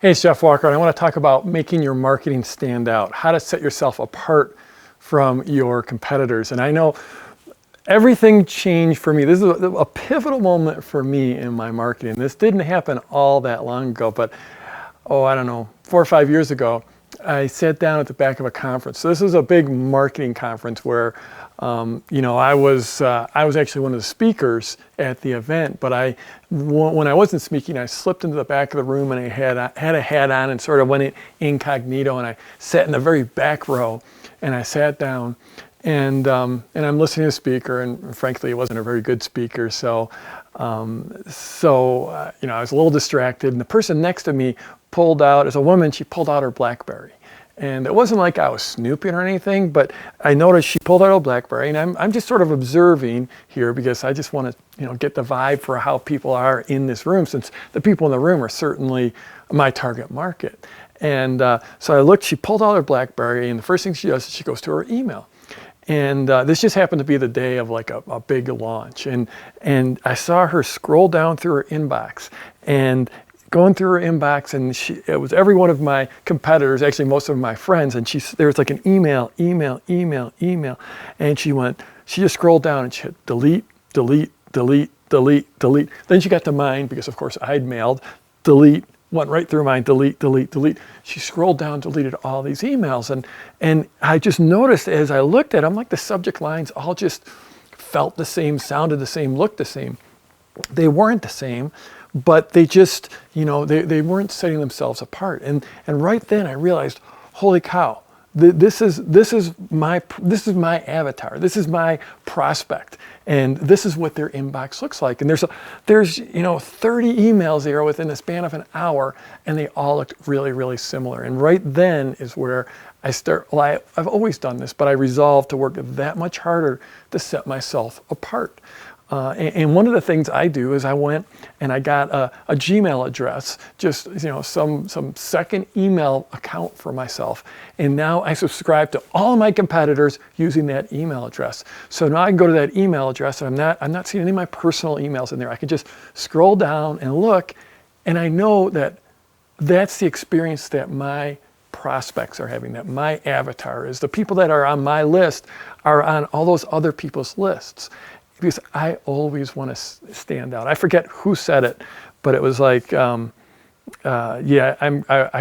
Hey, it's Jeff Walker, and I want to talk about making your marketing stand out, how to set yourself apart from your competitors. And I know everything changed for me. This is a pivotal moment for me in my marketing. This didn't happen all that long ago, but I don't know, 4 or 5 years ago, I sat down at the back of a conference. So this is a big marketing conference where, I was actually one of the speakers at the event. But when I wasn't speaking, I slipped into the back of the room and I had a hat on and sort of went incognito. And I sat in the very back row, and I sat down, and I'm listening to the speaker. And frankly, he wasn't a very good speaker. So I was a little distracted. And the person next to me pulled out, as a woman, she pulled out her BlackBerry. And it wasn't like I was snooping or anything, but I noticed she pulled out her BlackBerry, and I'm just sort of observing here because I just want to, get the vibe for how people are in this room, since the people in the room are certainly my target market. And so I looked, she pulled out her BlackBerry, and the first thing she does is she goes to her email. And this just happened to be the day of like a big launch. And I saw her scroll down through her inbox, and going through her inbox, and it was every one of my competitors, actually most of my friends, and there was like an email, and she just scrolled down and she hit delete. Then she got to mine, because of course I'd mailed, delete, went right through mine, delete. She scrolled down, deleted all these emails, and I just noticed as I looked at them, like the subject lines all just felt the same, sounded the same, looked the same. They weren't the same, but they just, they weren't setting themselves apart. And right then I realized, holy cow, this is my avatar. This is my prospect. And this is what their inbox looks like. And there's 30 emails there within the span of an hour, and they all looked really, really similar. And right then is where I've always done this, but I resolved to work that much harder to set myself apart. And one of the things I do is I went and I got a Gmail address, just some second email account for myself. And now I subscribe to all of my competitors using that email address. So now I can go to that email address, and I'm not seeing any of my personal emails in there. I can just scroll down and look, and I know that that's the experience that my prospects are having, that my avatar is. The people that are on my list are on all those other people's lists. Because I always want to stand out. I forget who said it, but it was like, I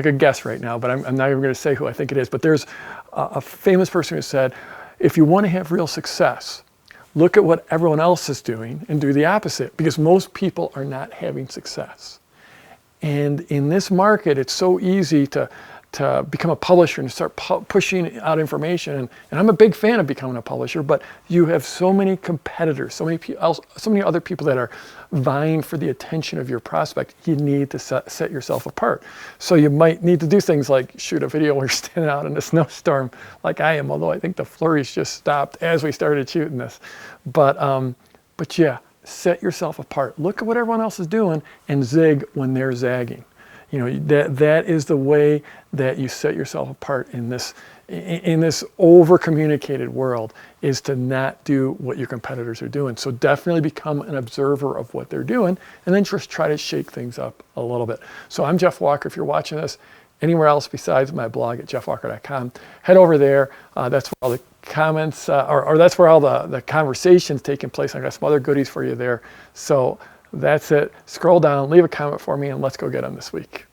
could guess right now, but I'm not even going to say who I think it is. But there's a famous person who said, if you want to have real success, look at what everyone else is doing and do the opposite, because most people are not having success. And in this market, it's so easy to become a publisher and start pushing out information. And I'm a big fan of becoming a publisher, but you have so many competitors, so many other people that are vying for the attention of your prospect. You need to set yourself apart. So you might need to do things like shoot a video where you're standing out in a snowstorm like I am, although I think the flurries just stopped as we started shooting this. But yeah, set yourself apart. Look at what everyone else is doing and zig when they're zagging. That is the way that you set yourself apart in this over-communicated world, is to not do what your competitors are doing. So definitely become an observer of what they're doing, and then just try to shake things up a little bit. So I'm Jeff Walker. If you're watching this anywhere else besides my blog at jeffwalker.com, head over there. That's where all the comments, or that's where all the conversations taking place. I got some other goodies for you there. So that's it. Scroll down, leave a comment for me, and let's go get them this week.